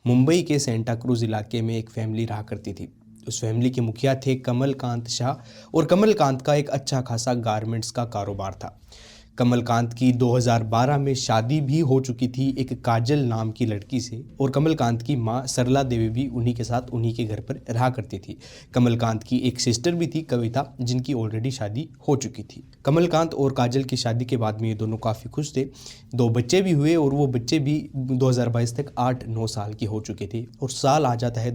मुंबई के Santa cruise इलाके में एक फैमिली रहा करती थी। उस फैमिली के मुखिया थे कमलकांत शाह और कमलकांत का एक अच्छा खासा गारमेंट्स का कारोबार था। कमलकांत की 2012 में शादी भी हो चुकी थी एक काजल नाम की लड़की से और कमलकांत की मां सरला देवी भी उन्हीं के साथ उन्हीं के घर पर रहा करती थी। कमलकांत की एक सिस्टर भी थी कविता, जिनकी ऑलरेडी शादी हो चुकी थी। कमलकांत और काजल की शादी के बाद में ये दोनों काफ़ी खुश थे। 2 बच्चे भी हुए और वो बच्चे भी 2022 तक 8-9 साल के हो चुके थे और साल आ जाता है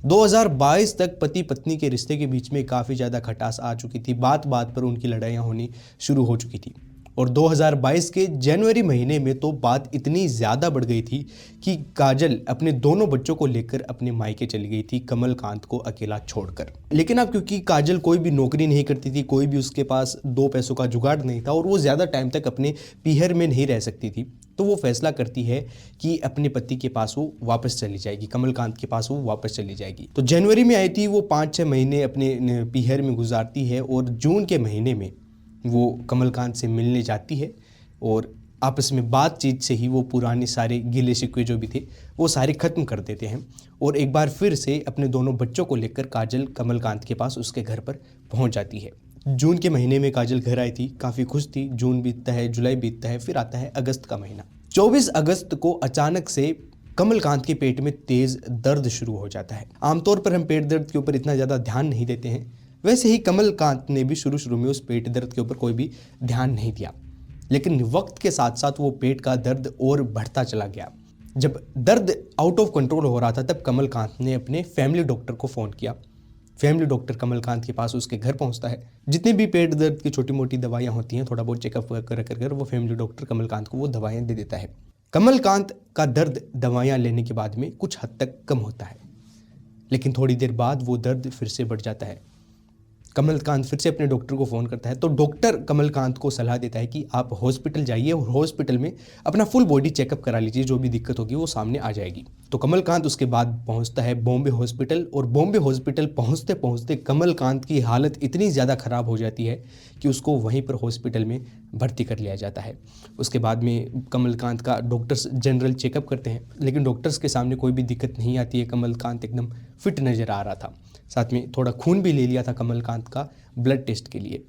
2022 तक पति पत्नी के रिश्ते के बीच में काफ़ी ज़्यादा खटास आ चुकी थी। बात बात पर उनकी लड़ाइयाँ होनी शुरू हो चुकी थी और 2022 के जनवरी महीने में तो बात इतनी ज़्यादा बढ़ गई थी कि काजल अपने दोनों बच्चों को लेकर अपने मायके चली गई थी कमलकांत को अकेला छोड़कर। लेकिन अब क्योंकि काजल कोई भी नौकरी नहीं करती थी, कोई भी उसके पास 2 पैसों का जुगाड़ नहीं था और वो ज़्यादा टाइम तक अपने पीहर में नहीं रह सकती थी, तो वो फैसला करती है कि अपने पति के पास वो वापस चली जाएगी, कमलकांत के पास वो वापस चली जाएगी। तो जनवरी में आई थी, वो 5-6 महीने अपने पीहर में गुजारती है और जून के महीने में वो कमलकांत से मिलने जाती है और आपस में बातचीत से ही वो पुराने सारे गिले शिकवे जो भी थे वो सारे ख़त्म कर देते हैं और एक बार फिर से अपने दोनों बच्चों को लेकर काजल कमलकांत के पास उसके घर पर पहुंच जाती है। जून के महीने में काजल घर आई थी, काफ़ी खुश थी। जून बीतता है, जुलाई बीतता है, फिर आता है अगस्त का महीना। 24 अगस्त को अचानक से कमलकांत के पेट में तेज़ दर्द शुरू हो जाता है। आमतौर पर हम पेट दर्द के ऊपर इतना ज़्यादा ध्यान नहीं देते हैं, वैसे ही कमलकांत ने भी शुरू में उस पेट दर्द के ऊपर कोई भी ध्यान नहीं दिया, लेकिन वक्त के साथ साथ वो पेट का दर्द और बढ़ता चला गया। जब दर्द आउट ऑफ कंट्रोल हो रहा था तब कमलकांत ने अपने फैमिली डॉक्टर को फ़ोन किया। फैमिली डॉक्टर कमलकांत के पास उसके घर पहुंचता है। जितनी भी पेट दर्द की छोटी मोटी दवाइयां होती हैं, थोड़ा बहुत चेकअप कर वो फैमिली डॉक्टर कमलकांत को वो दवाइयां दे देता है। कमलकांत का दर्द दवाइयां लेने के बाद में कुछ हद तक कम होता है, लेकिन थोड़ी देर बाद वो दर्द फिर से बढ़ जाता है। कमलकांत फिर से अपने डॉक्टर को फ़ोन करता है तो डॉक्टर कमलकांत को सलाह देता है कि आप हॉस्पिटल जाइए और हॉस्पिटल में अपना फुल बॉडी चेकअप करा लीजिए, जो भी दिक्कत होगी वो सामने आ जाएगी। तो कमलकांत उसके बाद पहुंचता है बॉम्बे हॉस्पिटल और बॉम्बे हॉस्पिटल पहुंचते पहुंचते कमलकांत की हालत इतनी ज़्यादा ख़राब हो जाती है कि उसको वहीं पर हॉस्पिटल में भर्ती कर लिया जाता है। उसके बाद में कमलकांत का डॉक्टर्स जनरल चेकअप करते हैं, लेकिन डॉक्टर्स के सामने कोई भी दिक्कत नहीं आती है। कमलकांत एकदम फिट नज़र आ रहा था। साथ में थोड़ा खून भी ले लिया था कमलकांत का ब्लड टेस्ट के लिए।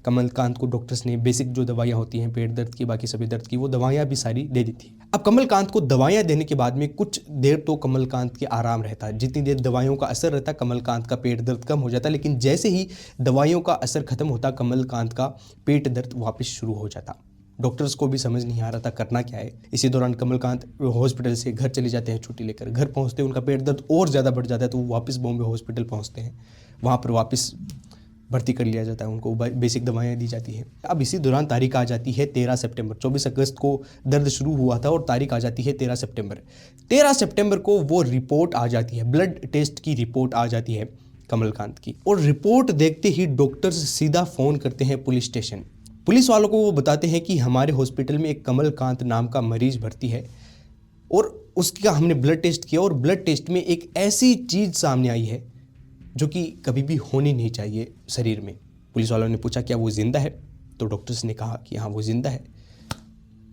कमलकांत को डॉक्टर्स ने बेसिक जो दवाइयाँ होती हैं पेट दर्द की, बाकी सभी दर्द की, वो दवाइयाँ भी सारी दे दी थी। अब कमलकांत को दवाइयाँ देने के बाद में कुछ देर तो कमलकांत के आराम रहता है। जितनी देर दवाइयों का असर रहता कमलकांत का पेट दर्द कम हो जाता, लेकिन जैसे ही दवाइयों का असर खत्म होता कमलकांत का पेट दर्द वापस शुरू हो जाता। डॉक्टर्स को भी समझ नहीं आ रहा था करना क्या है। इसी दौरान कमलकांत हॉस्पिटल से घर चले जाते हैं छुट्टी लेकर। घर पहुंचते उनका पेट दर्द और ज़्यादा बढ़ जाता है, तो वो वापस बॉम्बे हॉस्पिटल पहुंचते हैं। वहाँ पर वापस भर्ती कर लिया जाता है, उनको बेसिक दवाइयाँ दी जाती हैं। अब इसी दौरान तारीख आ जाती है 13 सितंबर। 24 अगस्त को दर्द शुरू हुआ था और तारीख आ जाती है 13 सितंबर। 13 सितंबर को वो रिपोर्ट आ जाती है, ब्लड टेस्ट की रिपोर्ट आ जाती है कमलकांत की, और रिपोर्ट देखते ही डॉक्टर्स सीधा फ़ोन करते हैं पुलिस स्टेशन। पुलिस वालों को वो बताते हैं कि हमारे हॉस्पिटल में एक कमलकांत नाम का मरीज भर्ती है और उसका हमने ब्लड टेस्ट किया और ब्लड टेस्ट में एक ऐसी चीज़ सामने आई है जो कि कभी भी होनी नहीं चाहिए शरीर में। पुलिस वालों ने पूछा क्या वो ज़िंदा है, तो डॉक्टर्स ने कहा कि हाँ वो ज़िंदा है।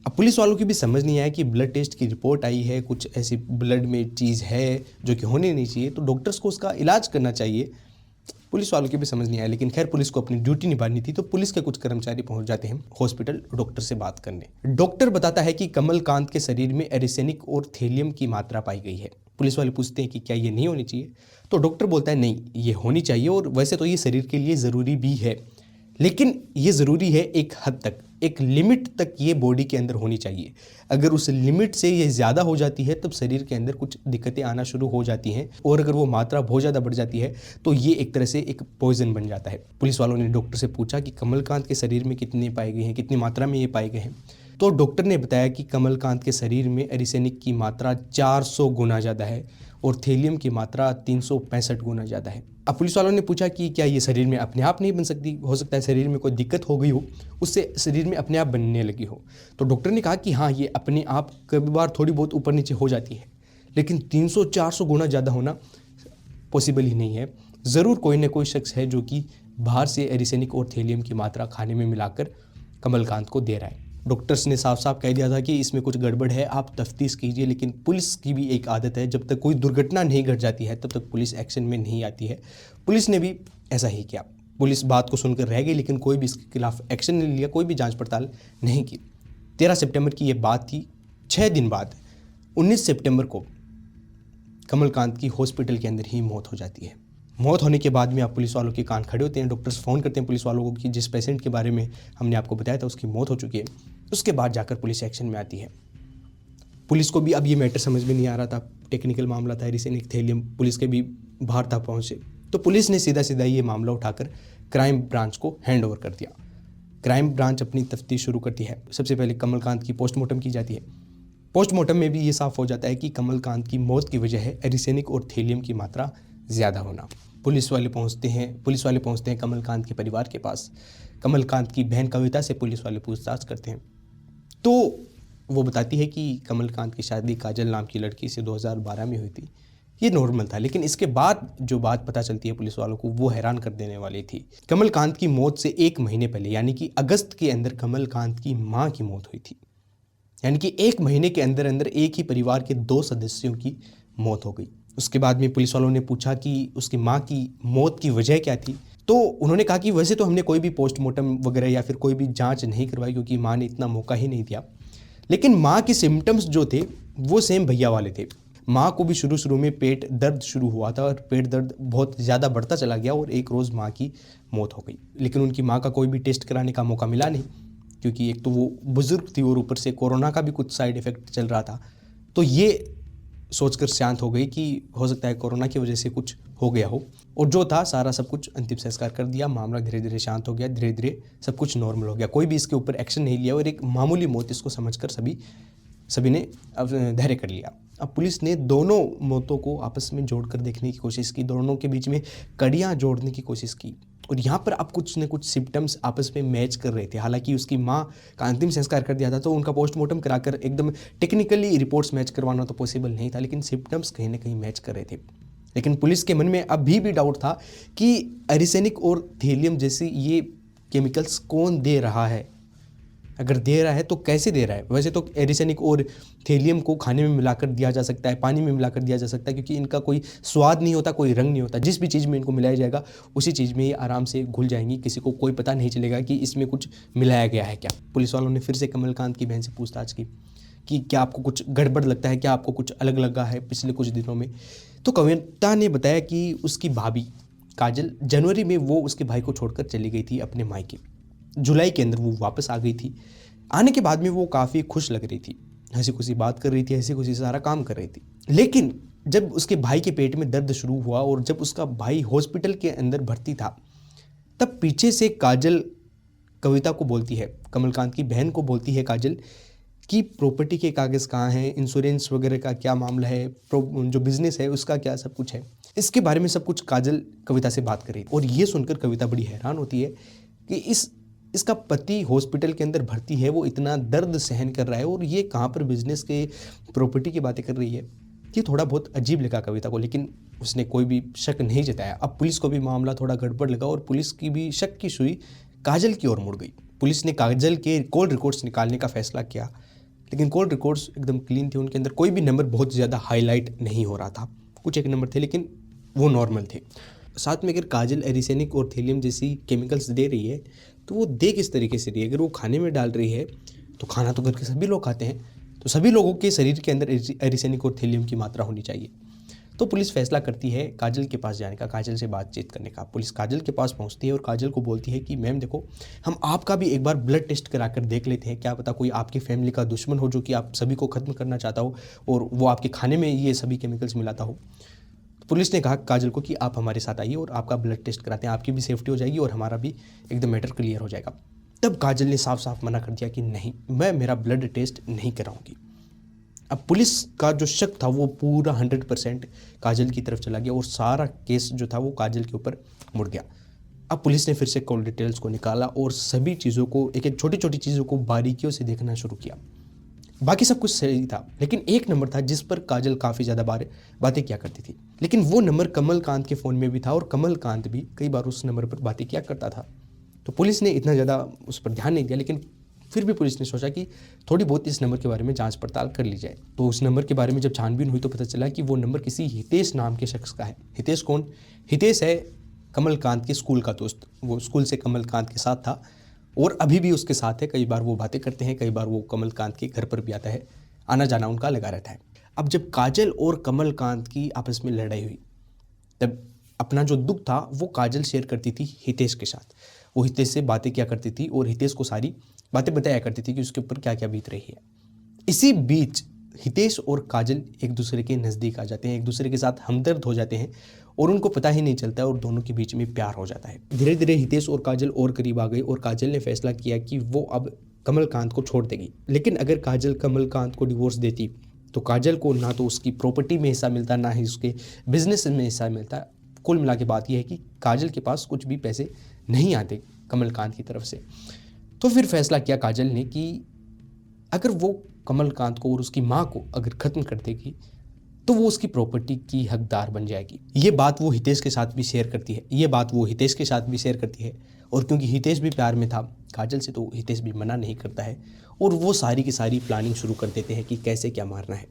अब पुलिस वालों की भी समझ नहीं आया कि ब्लड टेस्ट की रिपोर्ट आई है, कुछ ऐसी ब्लड में चीज़ है जो कि होनी नहीं चाहिए, तो डॉक्टर्स को उसका इलाज करना चाहिए। पुलिस वालों की भी समझ नहीं आया, लेकिन खैर पुलिस को अपनी ड्यूटी निभानी थी, तो पुलिस के कुछ कर्मचारी पहुंच जाते हैं हॉस्पिटल डॉक्टर से बात करने। डॉक्टर बताता है कि कमलकांत के शरीर में एरिसेनिक और थैलियम की मात्रा पाई गई है। पुलिस वाले पूछते हैं कि क्या ये नहीं होनी चाहिए, तो डॉक्टर बोलता है नहीं ये होनी चाहिए और वैसे तो ये शरीर के लिए ज़रूरी भी है, लेकिन ये ज़रूरी है एक हद तक, एक लिमिट तक ये बॉडी के अंदर होनी चाहिए। अगर उस लिमिट से ये ज़्यादा हो जाती है तब शरीर के अंदर कुछ दिक्कतें आना शुरू हो जाती हैं और अगर वो मात्रा बहुत ज़्यादा बढ़ जाती है तो ये एक तरह से एक पॉइजन बन जाता है। पुलिस वालों ने डॉक्टर से पूछा कि कमलकांत के शरीर में कितने पाए गए हैं, कितनी मात्रा में ये पाए गए हैं, तो डॉक्टर ने बताया कि कमलकांत के शरीर में एरिसेनिक की मात्रा 400 गुना ज़्यादा है और थैलियम की मात्रा 365 गुना ज़्यादा है। अब पुलिस वालों ने पूछा कि क्या ये शरीर में अपने आप नहीं बन सकती, हो सकता है शरीर में कोई दिक्कत हो गई हो, उससे शरीर में अपने आप बनने लगी हो, तो डॉक्टर ने कहा कि हाँ ये अपने आप कभी बार थोड़ी बहुत ऊपर नीचे हो जाती है, लेकिन 300-400 गुना ज़्यादा होना पॉसिबल ही नहीं है। ज़रूर कोई ना कोई शख्स है जो कि बाहर से एरिसेनिक और थैलियम की मात्रा खाने में मिलाकर कमलकांत को दे रहा है। डॉक्टर्स ने साफ साफ कह दिया था कि इसमें कुछ गड़बड़ है, आप तफ्तीश कीजिए। लेकिन पुलिस की भी एक आदत है, जब तक कोई दुर्घटना नहीं घट जाती है तब तक पुलिस एक्शन में नहीं आती है। पुलिस ने भी ऐसा ही किया। पुलिस बात को सुनकर रह गई, लेकिन कोई भी इसके खिलाफ एक्शन नहीं लिया, कोई भी जांच पड़ताल नहीं की। 13 सितंबर की ये बात थी। 6 दिन बाद 19 सितंबर को कमलकांत की हॉस्पिटल के अंदर ही मौत हो जाती है। मौत होने के बाद में आप पुलिस वालों के कान खड़े होते हैं। डॉक्टर्स फ़ोन करते हैं पुलिस वालों को कि जिस पेशेंट के बारे में हमने आपको बताया था उसकी मौत हो चुकी है। उसके बाद जाकर पुलिस एक्शन में आती है। पुलिस को भी अब ये मैटर समझ में नहीं आ रहा था, टेक्निकल मामला था, एरिसेनिक थैलियम पुलिस के भी बाहर था पहुँचे। तो पुलिस ने सीधा सीधा ये मामला उठाकर क्राइम ब्रांच को हैंड ओवर कर दिया। क्राइम ब्रांच अपनी तफ्तीश शुरू करती है। सबसे पहले कमलकांत की पोस्टमार्टम की जाती है। पोस्टमार्टम में भी ये साफ हो जाता है कि कमलकांत की मौत की वजह है एरिसेनिक और थैलियम की मात्रा ज़्यादा होना। पुलिस वाले पहुंचते हैं कमलकांत के परिवार के पास। कमलकांत की बहन कविता से पुलिस वाले पूछताछ करते हैं, तो वो बताती है कि कमलकांत की शादी काजल नाम की लड़की से 2012 में हुई थी। ये नॉर्मल था, लेकिन इसके बाद जो बात पता चलती है पुलिस वालों को, वो हैरान कर देने वाली थी। कमलकांत की मौत से 1 महीने पहले, यानी कि अगस्त के अंदर कमलकांत की माँ की मौत हुई थी। यानी कि 1 महीने के अंदर अंदर एक ही परिवार के 2 सदस्यों की मौत हो गई। उसके बाद में पुलिस वालों ने पूछा कि उसकी माँ की मौत की वजह क्या थी, तो उन्होंने कहा कि वैसे तो हमने कोई भी पोस्टमार्टम वगैरह या फिर कोई भी जांच नहीं करवाई, क्योंकि माँ ने इतना मौका ही नहीं दिया। लेकिन माँ के सिम्टम्स जो थे वो सेम भैया वाले थे। माँ को भी शुरू में पेट दर्द शुरू हुआ था और पेट दर्द बहुत ज़्यादा बढ़ता चला गया और एक रोज़ माँ की मौत हो गई। लेकिन उनकी माँ का कोई भी टेस्ट कराने का मौका मिला नहीं, क्योंकि एक तो वो बुज़ुर्ग थी और ऊपर से कोरोना का भी कुछ साइड इफ़ेक्ट चल रहा था। तो ये सोचकर शांत हो गई कि हो सकता है कोरोना की वजह से कुछ हो गया हो, और जो था सारा सब कुछ अंतिम संस्कार कर दिया। मामला धीरे धीरे शांत हो गया, धीरे धीरे सब कुछ नॉर्मल हो गया। कोई भी इसके ऊपर एक्शन नहीं लिया और एक मामूली मौत इसको समझकर सभी ने अब धैर्य कर लिया। अब पुलिस ने दोनों मौतों को आपस में जोड़कर देखने की कोशिश की, दोनों के बीच में कड़ियाँ जोड़ने की कोशिश की, और यहाँ पर अब कुछ न कुछ सिम्टम्स आपस में मैच कर रहे थे। हालांकि उसकी माँ का अंतिम संस्कार कर दिया था, तो उनका पोस्टमार्टम कराकर एकदम टेक्निकली रिपोर्ट्स मैच करवाना तो पॉसिबल नहीं था, लेकिन सिम्टम्स कहीं ना कहीं मैच कर रहे थे। लेकिन पुलिस के मन में अभी भी डाउट था कि एरिसेनिक और थैलियम जैसी ये केमिकल्स कौन दे रहा है, अगर दे रहा है तो कैसे दे रहा है। वैसे तो एरिसेनिक और थैलियम को खाने में मिलाकर दिया जा सकता है, पानी में मिलाकर दिया जा सकता है, क्योंकि इनका कोई स्वाद नहीं होता, कोई रंग नहीं होता। जिस भी चीज़ में इनको मिलाया जाएगा उसी चीज़ में ये आराम से घुल जाएंगी, किसी को कोई पता नहीं चलेगा कि इसमें कुछ मिलाया गया है क्या। पुलिस वालों ने फिर से कमलकांत की बहन से पूछताछ की कि क्या आपको कुछ गड़बड़ लगता है, क्या आपको कुछ अलग लगा है पिछले कुछ दिनों में। तो कविता ने बताया कि उसकी भाभी काजल जनवरी में वो उसके भाई को छोड़कर चली गई थी अपने मायके। जुलाई के अंदर वो वापस आ गई थी। आने के बाद में वो काफ़ी खुश लग रही थी, हंसी खुशी बात कर रही थी, हंसी खुशी सारा काम कर रही थी। लेकिन जब उसके भाई के पेट में दर्द शुरू हुआ और जब उसका भाई हॉस्पिटल के अंदर भर्ती था, तब पीछे से काजल कविता को बोलती है, कमलकांत की बहन को बोलती है काजल कि प्रॉपर्टी के कागज़ कहाँ हैं, इंश्योरेंस वगैरह का क्या मामला है, जो बिज़नेस है उसका क्या सब कुछ है। इसके बारे में सब कुछ काजल कविता से बात कर रही है। और ये सुनकर कविता बड़ी हैरान होती है कि इसका पति हॉस्पिटल के अंदर भर्ती है, वो इतना दर्द सहन कर रहा है और ये कहाँ पर बिजनेस के प्रॉपर्टी की बातें कर रही है। ये थोड़ा बहुत अजीब लगा कविता को, लेकिन उसने कोई भी शक नहीं जताया। अब पुलिस को भी मामला थोड़ा गड़बड़ लगा और पुलिस की भी शक की सुई काजल की ओर मुड़ गई। पुलिस ने काजल के कॉल रिकॉर्ड्स निकालने का फैसला किया, लेकिन कॉल रिकॉर्ड्स एकदम क्लीन थे, उनके अंदर कोई भी नंबर बहुत ज़्यादा हाईलाइट नहीं हो रहा था। कुछ एक नंबर थे लेकिन वो नॉर्मल थे। साथ में अगर काजल एरिसेनिक और थैलियम जैसी केमिकल्स दे रही है तो वो दे किस तरीके से रही है। अगर वो खाने में डाल रही है तो खाना तो घर के सभी लोग खाते हैं, तो सभी लोगों के शरीर के अंदर एरिसेनिक और थैलियम की मात्रा होनी चाहिए। तो पुलिस फैसला करती है काजल के पास जाने का, काजल से बातचीत करने का। पुलिस काजल के पास पहुंचती है और काजल को बोलती है कि मैम देखो, हम आपका भी एक बार ब्लड टेस्ट करा कर देख लेते हैं, क्या पता कोई आपकी फैमिली का दुश्मन हो जो कि आप सभी को ख़त्म करना चाहता हो और वो आपके खाने में ये सभी केमिकल्स मिलाता हो। पुलिस ने कहा काजल को कि आप हमारे साथ आइए और आपका ब्लड टेस्ट कराते हैं, आपकी भी सेफ्टी हो जाएगी और हमारा भी एकदम मैटर क्लियर हो जाएगा। तब काजल ने साफ साफ मना कर दिया कि नहीं, मैं मेरा ब्लड टेस्ट नहीं कराऊंगी। अब पुलिस का जो शक था वो पूरा 100% काजल की तरफ चला गया और सारा केस जो था वो काजल के ऊपर मुड़ गया। अब पुलिस ने फिर से कॉल डिटेल्स को निकाला और सभी चीज़ों को, एक एक छोटी छोटी चीज़ों को बारीकियों से देखना शुरू किया। बाकी सब कुछ सही था, लेकिन एक नंबर था जिस पर काजल काफ़ी ज़्यादा बातें किया करती थी, लेकिन वो नंबर कमलकांत के फ़ोन में भी था और कमलकांत भी कई बार उस नंबर पर बातें किया करता था। तो पुलिस ने इतना ज़्यादा उस पर ध्यान नहीं दिया, लेकिन फिर भी पुलिस ने सोचा कि थोड़ी बहुत इस नंबर के बारे में जांच पड़ताल कर ली जाए। तो उस नंबर के बारे में जब छानबीन हुई तो पता चला कि वो नंबर किसी हितेश नाम के शख्स का है। हितेश कौन? हितेश है कमलकांत के स्कूल का दोस्त। वो स्कूल से कमलकांत के साथ था और अभी भी उसके साथ है। कई बार वो बातें करते हैं, कई बार वो कमलकांत के घर पर भी आता है, आना जाना उनका लगा रहता है। अब जब काजल और कमलकांत की आपस में लड़ाई हुई तब अपना जो दुख था वो काजल शेयर करती थी हितेश के साथ। वो हितेश से बातें क्या करती थी और हितेश को सारी बातें बताया करती थी कि उसके ऊपर क्या क्या बीत रही है। इसी बीच हितेश और काजल एक दूसरे के नज़दीक आ जाते हैं, एक दूसरे के साथ हमदर्द हो जाते हैं और उनको पता ही नहीं चलता और दोनों के बीच में प्यार हो जाता है। धीरे धीरे हितेश और काजल और करीब आ गए और काजल ने फैसला किया कि वो अब कमलकांत को छोड़ देगी। लेकिन अगर काजल कमलकांत को डिवोर्स देती तो काजल को ना तो उसकी प्रॉपर्टी में हिस्सा मिलता, ना ही उसके बिजनेस में हिस्सा मिलता। कुल मिला के बात यह है कि काजल के पास कुछ भी पैसे नहीं आते कमलकांत की तरफ से। तो फिर फैसला किया काजल ने कि अगर वो कमलकांत को और उसकी माँ को अगर ख़त्म कर देगी तो वो उसकी प्रॉपर्टी की हकदार बन जाएगी। ये बात वो हितेश के साथ भी शेयर करती है, और क्योंकि हितेश भी प्यार में था काजल से तो हितेश भी मना नहीं करता है और वो सारी की सारी प्लानिंग शुरू कर देते हैं कि कैसे क्या मारना है।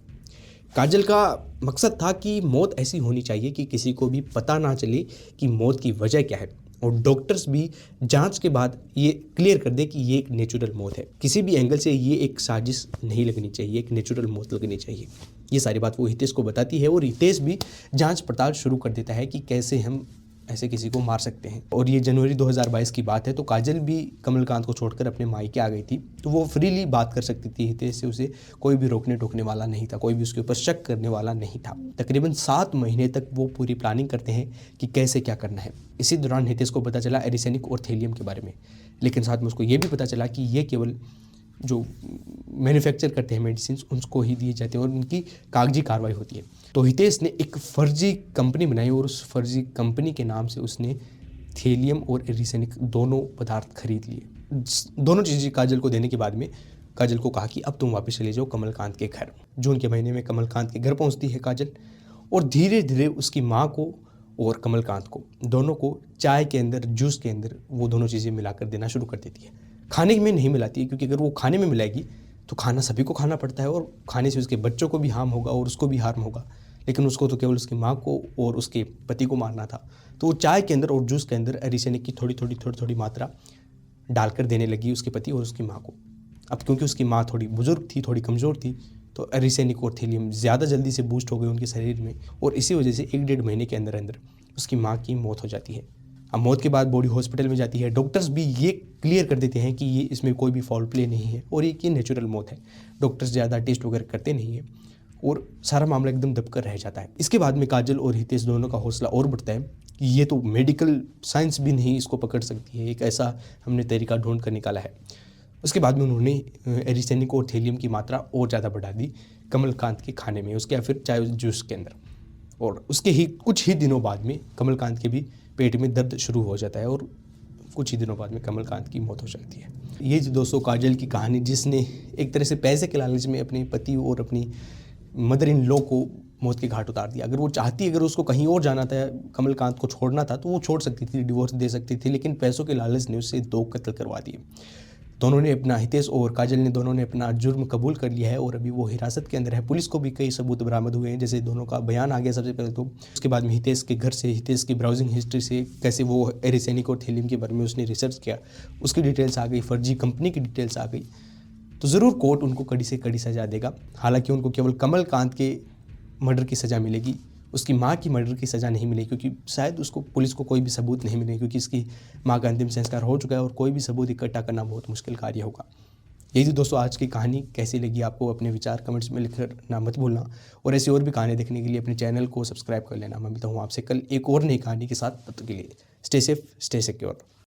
काजल का मकसद था कि मौत ऐसी होनी चाहिए कि किसी को भी पता ना चले कि मौत की वजह क्या है, और डॉक्टर्स भी जांच के बाद ये क्लियर कर दे कि ये एक नेचुरल मौत है। किसी भी एंगल से ये एक साजिश नहीं लगनी चाहिए, एक नेचुरल मौत लगनी चाहिए। ये सारी बात वो हितेश को बताती है और हितेश भी जांच पड़ताल शुरू कर देता है कि कैसे हम ऐसे किसी को मार सकते हैं। और ये जनवरी 2022 की बात है। तो काजल भी कमलकांत को छोड़कर अपने मायके आ गई थी, तो वो फ्रीली बात कर सकती थी हितेश से। उसे कोई भी रोकने टोकने वाला नहीं था, कोई भी उसके ऊपर शक करने वाला नहीं था। तकरीबन 7 महीने तक वो पूरी प्लानिंग करते हैं कि कैसे क्या करना है। इसी दौरान हितेश को पता चला एरिसेनिक और थैलियम के बारे में, लेकिन साथ में उसको ये भी पता चला कि ये केवल जो मैन्युफैक्चर करते हैं मेडिसिन उनको ही दिए जाते हैं और उनकी कागजी कार्रवाई होती है। तो हितेश ने एक फर्जी कंपनी बनाई और उस फर्जी कंपनी के नाम से उसने थैलियम और एरिसेनिक दोनों पदार्थ खरीद लिए। दोनों चीज़ें काजल को देने के बाद में काजल को कहा कि अब तुम वापस चले जाओ कमलकांत के घर। जून के महीने में कमलकांत के घर पहुंचती है काजल और धीरे धीरे उसकी माँ को और कमलकांत को दोनों को चाय के अंदर, जूस के अंदर वो दोनों चीज़ें मिलाकर देना शुरू कर देती है। खाने में नहीं मिलाती है, क्योंकि अगर वो खाने में मिलाएगी तो खाना सभी को खाना पड़ता है और खाने से उसके बच्चों को भी हार्म होगा और उसको भी हार्म होगा। लेकिन उसको तो केवल उसकी माँ को और उसके पति को मारना था। तो वो चाय के अंदर और जूस के अंदर एरिसेनिक की थोड़ी थोड़ी मात्रा डालकर देने लगी उसके पति और उसकी माँ को। अब क्योंकि उसकी माँ थोड़ी बुजुर्ग थी, थोड़ी कमज़ोर थी, तो एरिसेनिक और थैलियम ज़्यादा जल्दी से बूस्ट हो गए उनके शरीर में और इसी वजह से 1-1.5 महीने के अंदर अंदर उसकी माँ की मौत हो जाती है। अब मौत के बाद बॉडी हॉस्पिटल में जाती है। डॉक्टर्स भी ये क्लियर कर देते हैं कि ये इसमें कोई भी फाउल प्ले नहीं है और ये नेचुरल मौत है। डॉक्टर्स ज़्यादा टेस्ट वगैरह करते नहीं है और सारा मामला एकदम दबकर रह जाता है। इसके बाद में काजल और हितेश दोनों का हौसला और बढ़ता है कि ये तो मेडिकल साइंस भी नहीं इसको पकड़ सकती है, एक ऐसा हमने तरीका ढूंढ कर निकाला है। उसके बाद में उन्होंने एरिसेनिक और थैलियम की मात्रा और ज़्यादा बढ़ा दी कमलकांत के खाने में, उसके या फिर चाय जूस के अंदर। और उसके ही कुछ ही दिनों बाद में कमलकांत के भी पेट में दर्द शुरू हो जाता है और कुछ ही दिनों बाद में कमलकांत की मौत हो जाती है। ये जो दोस्तों काजल की कहानी, जिसने एक तरह से पैसे के लालच में अपने पति और अपनी मदर इन लॉ को मौत के घाट उतार दिया। अगर वो चाहती, अगर उसको कहीं और जाना था, कमलकांत को छोड़ना था, तो वो छोड़ सकती थी, डिवोर्स दे सकती थी, लेकिन पैसों के लालच ने उससे 2 कत्ल करवा दिए। दोनों ने अपना, हितेश और काजल ने दोनों ने अपना जुर्म कबूल कर लिया है और अभी वो हिरासत के अंदर है। पुलिस को भी कई सबूत बरामद हुए हैं, जैसे दोनों का बयान आ गया सबसे पहले तो। उसके बाद में हितेश के घर से, हितेश की ब्राउजिंग हिस्ट्री से कैसे वो एरिसेनिक और थैलियम के बारे में उसने रिसर्च किया, उसकी डिटेल्स आ गई, फर्जी कंपनी की डिटेल्स आ गई। तो ज़रूर कोर्ट उनको कड़ी से कड़ी सज़ा देगा। हालांकि उनको केवल कमलकांत के मर्डर की सज़ा मिलेगी, उसकी माँ की मर्डर की सज़ा नहीं मिलेगी, क्योंकि शायद उसको, पुलिस को कोई भी सबूत नहीं मिले, क्योंकि इसकी माँ का अंतिम संस्कार हो चुका है और कोई भी सबूत इकट्ठा करना बहुत मुश्किल कार्य होगा। यही थी दोस्तों आज की कहानी। कैसी लगी आपको, अपने विचार कमेंट्स में लिखकर ना मत भूलना और ऐसी और भी कहानी देखने के लिए अपने चैनल को सब्सक्राइब कर लेना। मैं मिलता हूँ आपसे कल एक और नई कहानी के साथ। तब तक के लिए स्टे सेफ, स्टे सिक्योर।